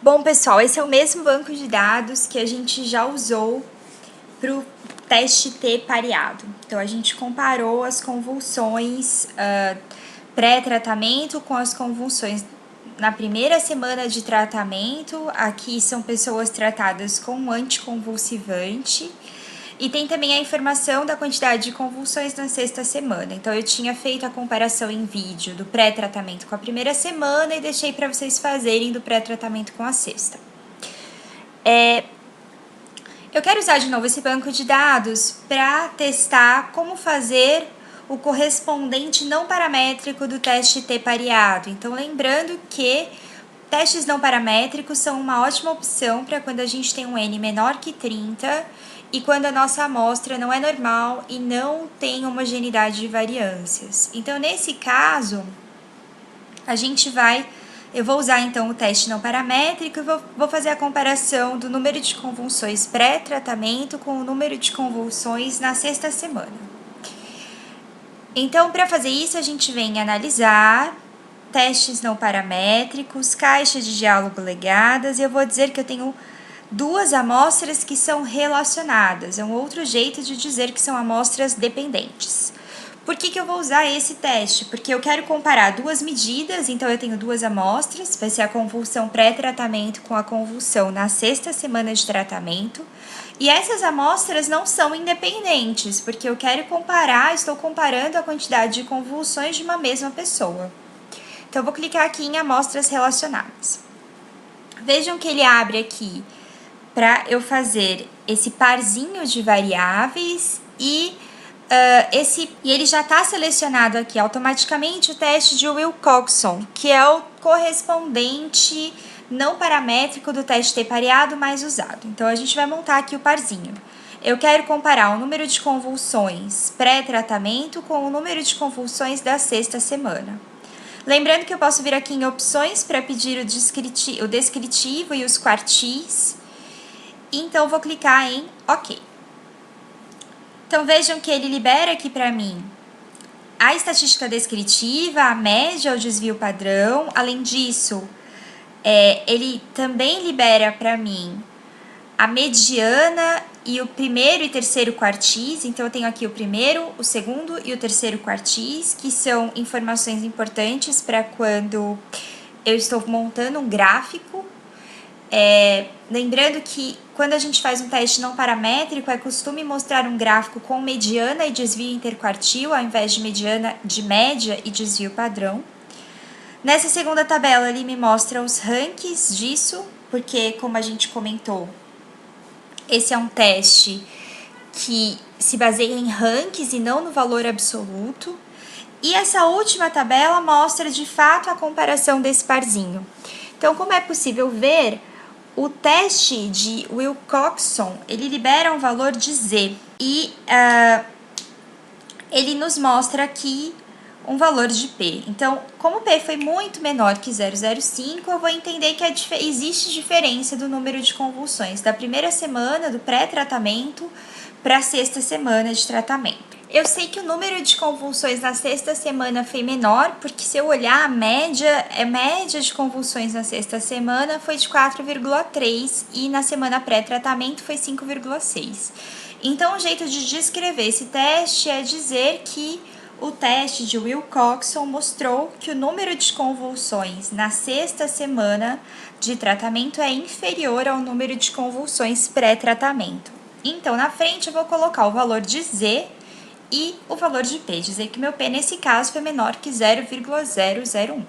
Bom, pessoal, esse é o mesmo banco de dados que a gente já usou para o teste T pareado. Então, a gente comparou as convulsões pré-tratamento com as convulsões na primeira semana de tratamento. Aqui são pessoas tratadas com anticonvulsivante. E tem também a informação da quantidade de convulsões na sexta semana. Então, eu tinha feito a comparação em vídeo do pré-tratamento com a primeira semana e deixei para vocês fazerem do pré-tratamento com a sexta. Eu quero usar de novo esse banco de dados para testar como fazer o correspondente não paramétrico do teste T pareado. Então, lembrando que testes não paramétricos são uma ótima opção para quando a gente tem um N menor que 30 e quando a nossa amostra não é normal e não tem homogeneidade de variâncias. Então, nesse caso, eu vou usar então o teste não paramétrico e vou fazer a comparação do número de convulsões pré-tratamento com o número de convulsões na sexta semana. Então, para fazer isso, a gente vem analisar testes não paramétricos, caixas de diálogo legadas, e eu vou dizer que eu tenho duas amostras que são relacionadas. É um outro jeito de dizer que são amostras dependentes. Por que eu vou usar esse teste? Porque eu quero comparar duas medidas, então eu tenho duas amostras, vai ser a convulsão pré-tratamento com a convulsão na sexta semana de tratamento. E essas amostras não são independentes, porque eu quero estou comparando a quantidade de convulsões de uma mesma pessoa. Então, eu vou clicar aqui em amostras relacionadas. Vejam que ele abre aqui para eu fazer esse parzinho de variáveis e ele já está selecionado aqui automaticamente o teste de Wilcoxon, que é o correspondente não paramétrico do teste T pareado mais usado. Então, a gente vai montar aqui o parzinho. Eu quero comparar o número de convulsões pré-tratamento com o número de convulsões da sexta semana. Lembrando que eu posso vir aqui em opções para pedir o descritivo e os quartis. Então, vou clicar em OK. Então, vejam que ele libera aqui para mim a estatística descritiva, a média, o desvio padrão. Além disso, ele também libera para mim a mediana e o primeiro e terceiro quartis. Então, eu tenho aqui o primeiro, o segundo e o terceiro quartis, que são informações importantes para quando eu estou montando um gráfico. Lembrando que quando a gente faz um teste não paramétrico, é costume mostrar um gráfico com mediana e desvio interquartil, ao invés de mediana de média e desvio padrão. Nessa segunda tabela, ele me mostra os rankings disso, porque, como a gente comentou, esse é um teste que se baseia em rankings e não no valor absoluto. E essa última tabela mostra, de fato, a comparação desse parzinho. Então, como é possível ver, o teste de Wilcoxon, ele libera um valor de Z. E ele nos mostra aqui um valor de P. Então, como P foi muito menor que 0,05, eu vou entender que existe diferença do número de convulsões da primeira semana do pré-tratamento para a sexta semana de tratamento. Eu sei que o número de convulsões na sexta semana foi menor, porque se eu olhar a média de convulsões na sexta semana foi de 4,3 e na semana pré-tratamento foi 5,6. Então, o jeito de descrever esse teste é dizer que o teste de Wilcoxon mostrou que o número de convulsões na sexta semana de tratamento é inferior ao número de convulsões pré-tratamento. Então, na frente, eu vou colocar o valor de Z e o valor de P, dizer que meu P, nesse caso, foi menor que 0,001.